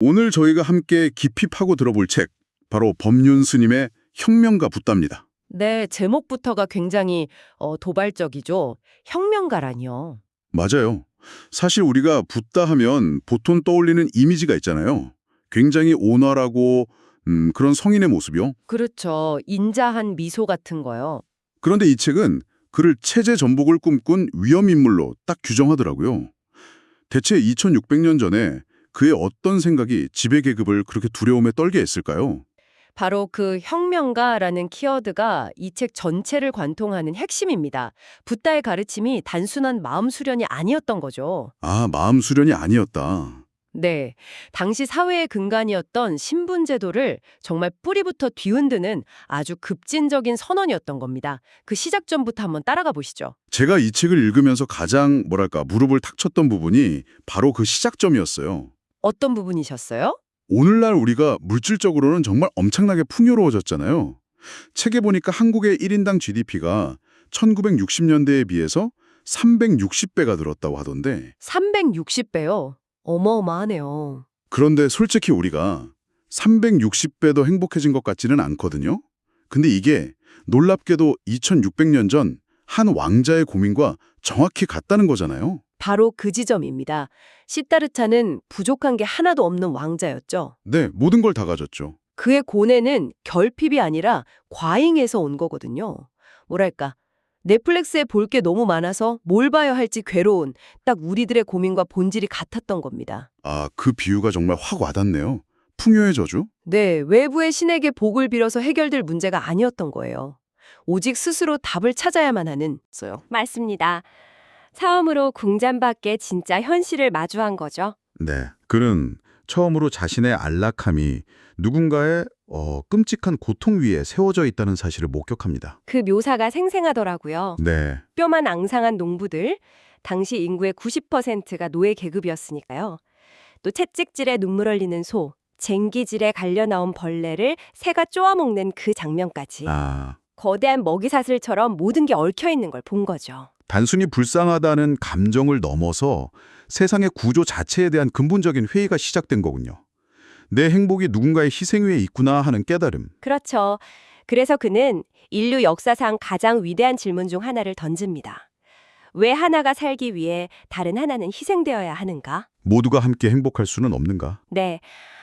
오늘 저희가 함께 깊이 파고 들어볼 책, 바로 법륜 스님의 혁명가 붓다입니다. 네, 제목부터가 굉장히 도발적이죠. 혁명가라니요. 맞아요. 사실 우리가 붓다 하면 보통 떠올리는 이미지가 있잖아요. 굉장히 온화하고 그런 성인의 모습이요. 그렇죠. 인자한 미소 같은 거요. 그런데 이 책은 그를 체제 전복을 꿈꾼 위험인물로 딱 규정하더라고요. 대체 2600년 전에 그의 어떤 생각이 지배계급을 그렇게 두려움에 떨게 했을까요? 바로 그 혁명가라는 키워드가 이 책 전체를 관통하는 핵심입니다. 붓다의 가르침이 단순한 마음 수련이 아니었던 거죠. 아, 마음 수련이 아니었다. 네, 당시 사회의 근간이었던 신분제도를 정말 뿌리부터 뒤흔드는 아주 급진적인 선언이었던 겁니다. 그 시작점부터 한번 따라가 보시죠. 제가 이 책을 읽으면서 가장 무릎을 탁 쳤던 부분이 바로 그 시작점이었어요. 어떤 부분이셨어요? 오늘날 우리가 물질적으로는 정말 엄청나게 풍요로워졌잖아요. 책에 보니까 한국의 1인당 GDP가 1960년대에 비해서 360배가 늘었다고 하던데, 360배요. 어마어마하네요. 그런데 솔직히 우리가 360배 더 행복해진 것 같지는 않거든요. 근데 이게 놀랍게도 2600년 전 한 왕자의 고민과 정확히 같다는 거잖아요. 바로 그 지점입니다. 시타르타는 부족한 게 하나도 없는 왕자였죠. 네, 모든 걸 다 가졌죠. 그의 고뇌는 결핍이 아니라 과잉에서 온 거거든요. 뭐랄까, 넷플릭스에 볼 게 너무 많아서 뭘 봐야 할지 괴로운 딱 우리들의 고민과 본질이 같았던 겁니다. 아, 그 비유가 정말 확 와닿네요. 풍요의 저주? 네, 외부의 신에게 복을 빌어서 해결될 문제가 아니었던 거예요. 오직 스스로 답을 찾아야만 하는 거요. 맞습니다. 처음으로 궁잠밖에 진짜 현실을 마주한 거죠. 네, 그는 처음으로 자신의 안락함이 누군가의 끔찍한 고통 위에 세워져 있다는 사실을 목격합니다. 그 묘사가 생생하더라고요. 네, 뼈만 앙상한 농부들, 당시 인구의 90%가 노예 계급이었으니까요. 또 채찍질에 눈물 흘리는 소, 쟁기질에 갈려 나온 벌레를 새가 쪼아먹는 그 장면까지. 거대한 먹이사슬처럼 모든 게 얽혀 있는 걸 본 거죠. 단순히 불쌍하다는 감정을 넘어서 세상의 구조 자체에 대한 근본적인 회의가 시작된 거군요. 내 행복이 누군가의 희생 위에 있구나 하는 깨달음. 그렇죠. 그래서 그는 인류 역사상 가장 위대한 질문 중 하나를 던집니다. 왜 하나가 살기 위해 다른 하나는 희생되어야 하는가? 모두가 함께 행복할 수는 없는가? 네.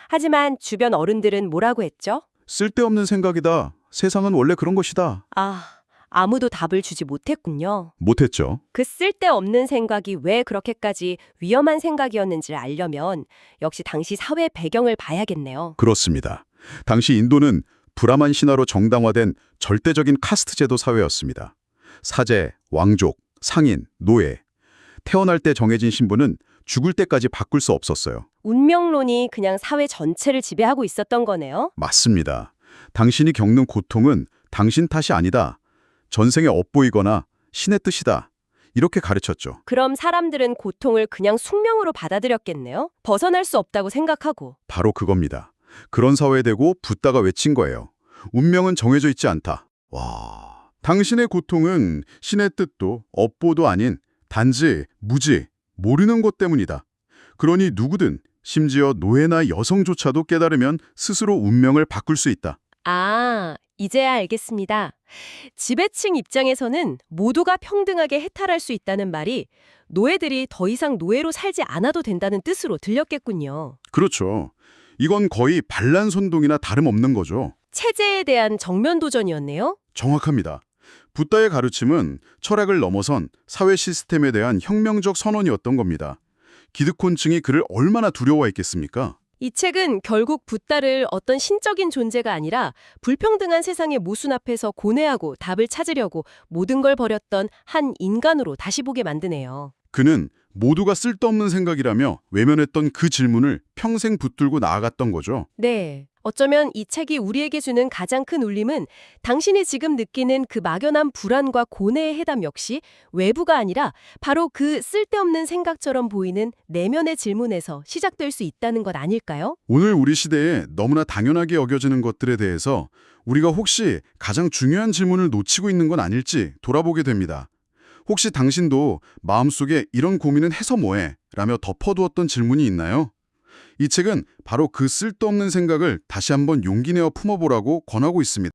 하지만 주변 어른들은 뭐라고 했죠? 쓸데없는 생각이다. 세상은 원래 그런 것이다. 아무도 답을 주지 못했군요. 못했죠. 그 쓸데없는 생각이 왜 그렇게까지 위험한 생각이었는지를 알려면 역시 당시 사회 배경을 봐야겠네요. 그렇습니다. 당시 인도는 브라만 신화로 정당화된 절대적인 카스트 제도 사회였습니다. 사제, 왕족, 상인, 노예. 태어날 때 정해진 신분은 죽을 때까지 바꿀 수 없었어요. 운명론이 그냥 사회 전체를 지배하고 있었던 거네요. 맞습니다. 당신이 겪는 고통은 당신 탓이 아니다. 전생에 엇보이거나 신의 뜻이다. 이렇게 가르쳤죠. 그럼 사람들은 고통을 그냥 숙명으로 받아들였겠네요. 벗어날 수 없다고 생각하고. 바로 그겁니다. 그런 사회에 대고 붓다가 외친 거예요. 운명은 정해져 있지 않다. 와, 당신의 고통은 신의 뜻도 업보도 아닌 단지 무지, 모르는 것 때문이다. 그러니 누구든 심지어 노예나 여성조차도 깨달으면 스스로 운명을 바꿀 수 있다. 이제야 알겠습니다. 지배층 입장에서는 모두가 평등하게 해탈할 수 있다는 말이 노예들이 더 이상 노예로 살지 않아도 된다는 뜻으로 들렸겠군요. 그렇죠. 이건 거의 반란선동이나 다름없는 거죠. 체제에 대한 정면 도전이었네요. 정확합니다. 붓다의 가르침은 철학을 넘어선 사회 시스템에 대한 혁명적 선언이었던 겁니다. 기득권층이 그를 얼마나 두려워했겠습니까? 이 책은 결국 붓다를 어떤 신적인 존재가 아니라 불평등한 세상의 모순 앞에서 고뇌하고 답을 찾으려고 모든 걸 버렸던 한 인간으로 다시 보게 만드네요. 그는 모두가 쓸데없는 생각이라며 외면했던 그 질문을 평생 붙들고 나아갔던 거죠. 네. 어쩌면 이 책이 우리에게 주는 가장 큰 울림은 당신이 지금 느끼는 그 막연한 불안과 고뇌의 해답 역시 외부가 아니라 바로 그 쓸데없는 생각처럼 보이는 내면의 질문에서 시작될 수 있다는 것 아닐까요? 오늘 우리 시대에 너무나 당연하게 여겨지는 것들에 대해서 우리가 혹시 가장 중요한 질문을 놓치고 있는 건 아닐지 돌아보게 됩니다. 혹시 당신도 마음속에 이런 고민은 해서 뭐해? 라며 덮어두었던 질문이 있나요? 이 책은 바로 그 쓸데없는 생각을 다시 한번 용기 내어 품어보라고 권하고 있습니다.